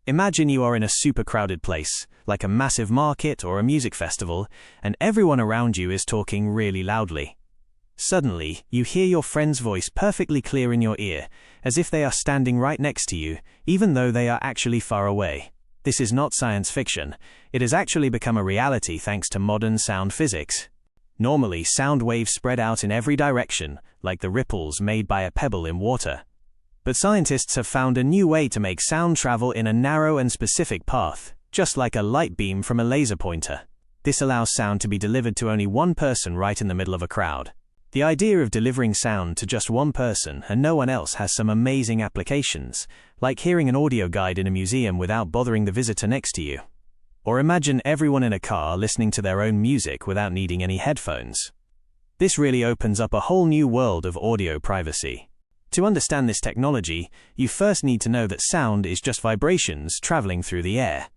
Imagine you are in a super crowded place, like a massive market or a music festival, and everyone around you is talking really loudly. Suddenly, you hear your friend's voice perfectly clear in your ear, as if they are standing right next to you, even though they are actually far away. This is not science fiction. It has actually become a reality thanks to modern sound physics. Normally, sound waves spread out in every direction, like the ripples made by a pebble in water. But scientists have found a new way to make sound travel in a narrow and specific path, just like a light beam from a laser pointer. This allows sound to be delivered to only one person right in the middle of a crowd. The idea of delivering sound to just one person and no one else has some amazing applications, like hearing an audio guide in a museum without bothering the visitor next to you. Or imagine everyone in a car listening to their own music without needing any headphones. This really opens up a whole new world of audio privacy. To understand this technology, you first need to know that sound is just vibrations traveling through the air.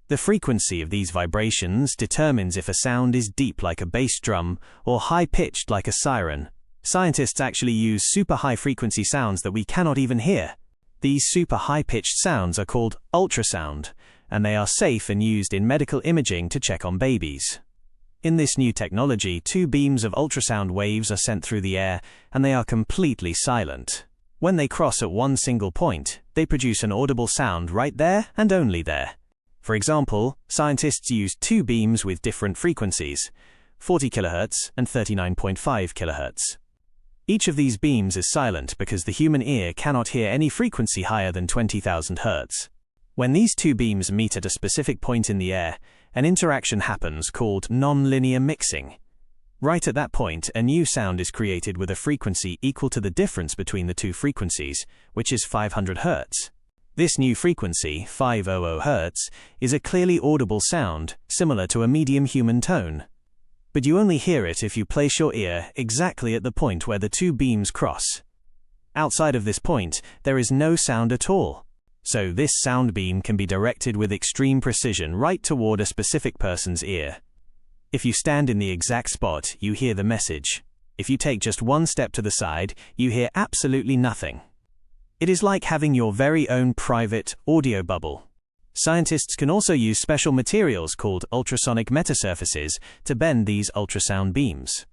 The frequency of these vibrations determines if a sound is deep like a bass drum or high-pitched like a siren. Scientists actually use super high-frequency sounds that we cannot even hear. These super high-pitched sounds are called ultrasound, and they are safe and used in medical imaging to check on babies. In this new technology, 2 beams of ultrasound waves are sent through the air, and they are completely silent. When they cross at one single point, they produce an audible sound right there and only there. For example, scientists use 2 beams with different frequencies, 40 kHz and 39.5 kHz. Each of these beams is silent because the human ear cannot hear any frequency higher than 20,000 Hz. When these 2 beams meet at a specific point in the air, an interaction happens called non-linear mixing. Right at that point, a new sound is created with a frequency equal to the difference between the 2 frequencies, which is 500 Hz. This new frequency, 500 Hz, is a clearly audible sound, similar to a medium human tone. But you only hear it if you place your ear exactly at the point where the 2 beams cross. Outside of this point, there is no sound at all. So this sound beam can be directed with extreme precision right toward a specific person's ear. If you stand in the exact spot, you hear the message. If you take just one step to the side, you hear absolutely nothing. It is like having your very own private audio bubble. Scientists can also use special materials called ultrasonic metasurfaces to bend these ultrasound beams.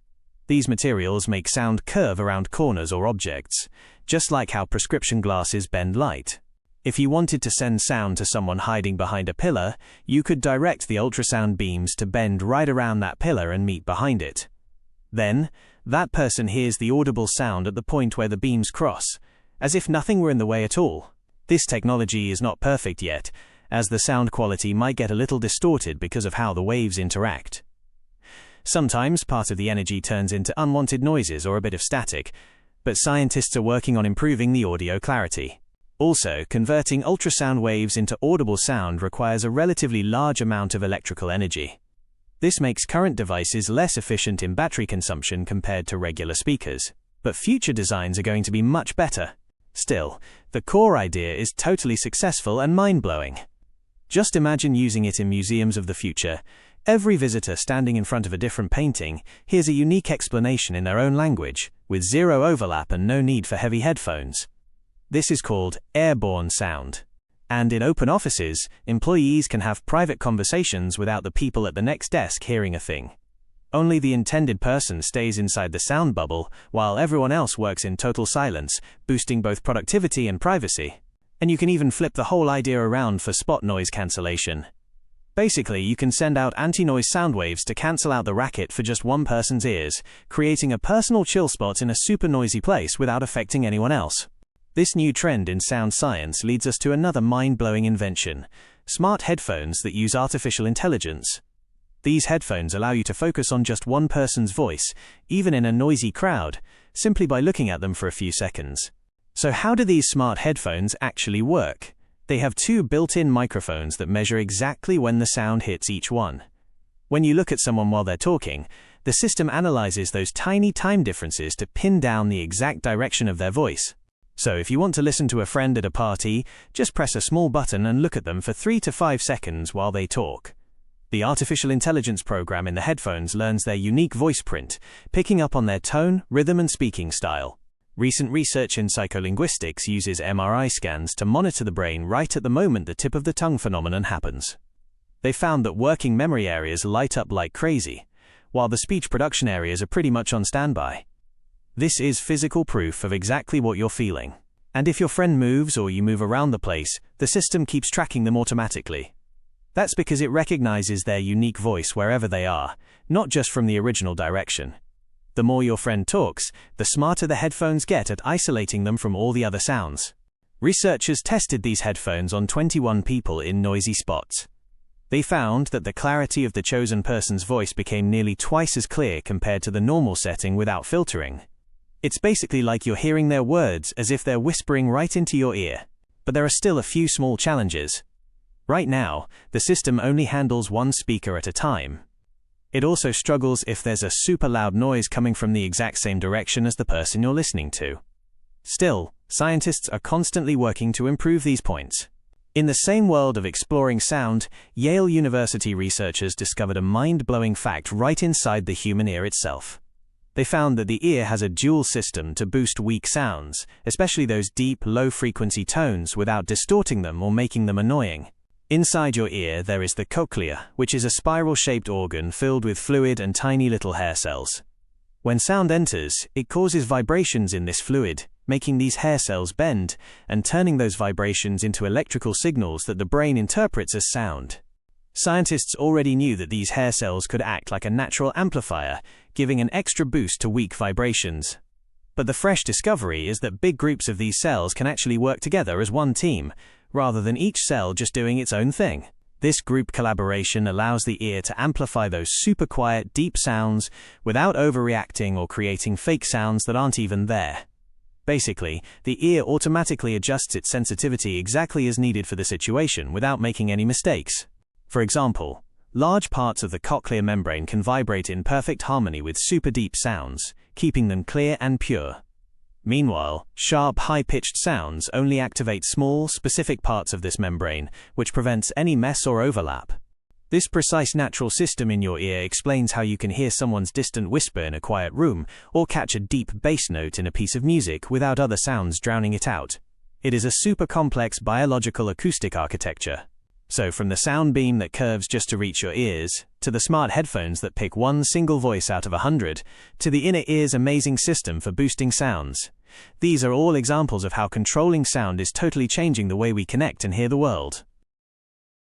These materials make sound curve around corners or objects, just like how prescription glasses bend light. If you wanted to send sound to someone hiding behind a pillar, you could direct the ultrasound beams to bend right around that pillar and meet behind it. Then, that person hears the audible sound at the point where the beams cross, as if nothing were in the way at all. This technology is not perfect yet, as the sound quality might get a little distorted because of how the waves interact. Sometimes part of the energy turns into unwanted noises or a bit of static, but scientists are working on improving the audio clarity. Also, converting ultrasound waves into audible sound requires a relatively large amount of electrical energy. This makes current devices less efficient in battery consumption compared to regular speakers, but future designs are going to be much better. Still, the core idea is totally successful and mind-blowing. Just imagine using it in museums of the future. Every visitor standing in front of a different painting hears a unique explanation in their own language, with zero overlap and no need for heavy headphones. This is called airborne sound. And in open offices, employees can have private conversations without the people at the next desk hearing a thing. Only the intended person stays inside the sound bubble, while everyone else works in total silence, boosting both productivity and privacy. And you can even flip the whole idea around for spot noise cancellation. Basically, you can send out anti-noise sound waves to cancel out the racket for just one person's ears, creating a personal chill spot in a super noisy place without affecting anyone else. This new trend in sound science leads us to another mind-blowing invention: smart headphones that use artificial intelligence. These headphones allow you to focus on just one person's voice, even in a noisy crowd, simply by looking at them for a few seconds. So how do these smart headphones actually work? They have 2 built-in microphones that measure exactly when the sound hits each one. When you look at someone while they're talking, the system analyzes those tiny time differences to pin down the exact direction of their voice. So if you want to listen to a friend at a party, just press a small button and look at them for 3 to 5 seconds while they talk. The artificial intelligence program in the headphones learns their unique voice print, picking up on their tone, rhythm, and speaking style. Recent research in psycholinguistics uses MRI scans to monitor the brain right at the moment the tip of the tongue phenomenon happens. They found that working memory areas light up like crazy, while the speech production areas are pretty much on standby. This is physical proof of exactly what you're feeling. And if your friend moves or you move around the place, the system keeps tracking them automatically. That's because it recognizes their unique voice wherever they are, not just from the original direction. The more your friend talks, the smarter the headphones get at isolating them from all the other sounds. Researchers tested these headphones on 21 people in noisy spots. They found that the clarity of the chosen person's voice became nearly twice as clear compared to the normal setting without filtering. It's basically like you're hearing their words as if they're whispering right into your ear. But there are still a few small challenges. Right now, the system only handles one speaker at a time. It also struggles if there's a super loud noise coming from the exact same direction as the person you're listening to. Still, scientists are constantly working to improve these points. In the same world of exploring sound, Yale University researchers discovered a mind-blowing fact right inside the human ear itself. They found that the ear has a dual system to boost weak sounds, especially those deep, low-frequency tones, without distorting them or making them annoying. Inside your ear, there is the cochlea, which is a spiral-shaped organ filled with fluid and tiny little hair cells. When sound enters, it causes vibrations in this fluid, making these hair cells bend and turning those vibrations into electrical signals that the brain interprets as sound. Scientists already knew that these hair cells could act like a natural amplifier, giving an extra boost to weak vibrations. But the fresh discovery is that big groups of these cells can actually work together as one team, rather than each cell just doing its own thing. This group collaboration allows the ear to amplify those super quiet, deep sounds without overreacting or creating fake sounds that aren't even there. Basically, the ear automatically adjusts its sensitivity exactly as needed for the situation without making any mistakes. For example, large parts of the cochlear membrane can vibrate in perfect harmony with super deep sounds, keeping them clear and pure. Meanwhile, sharp, high-pitched sounds only activate small, specific parts of this membrane, which prevents any mess or overlap. This precise natural system in your ear explains how you can hear someone's distant whisper in a quiet room, or catch a deep bass note in a piece of music without other sounds drowning it out. It is a super complex biological acoustic architecture. So from the sound beam that curves just to reach your ears, to the smart headphones that pick one single voice out of 100, to the inner ear's amazing system for boosting sounds. These are all examples of how controlling sound is totally changing the way we connect and hear the world.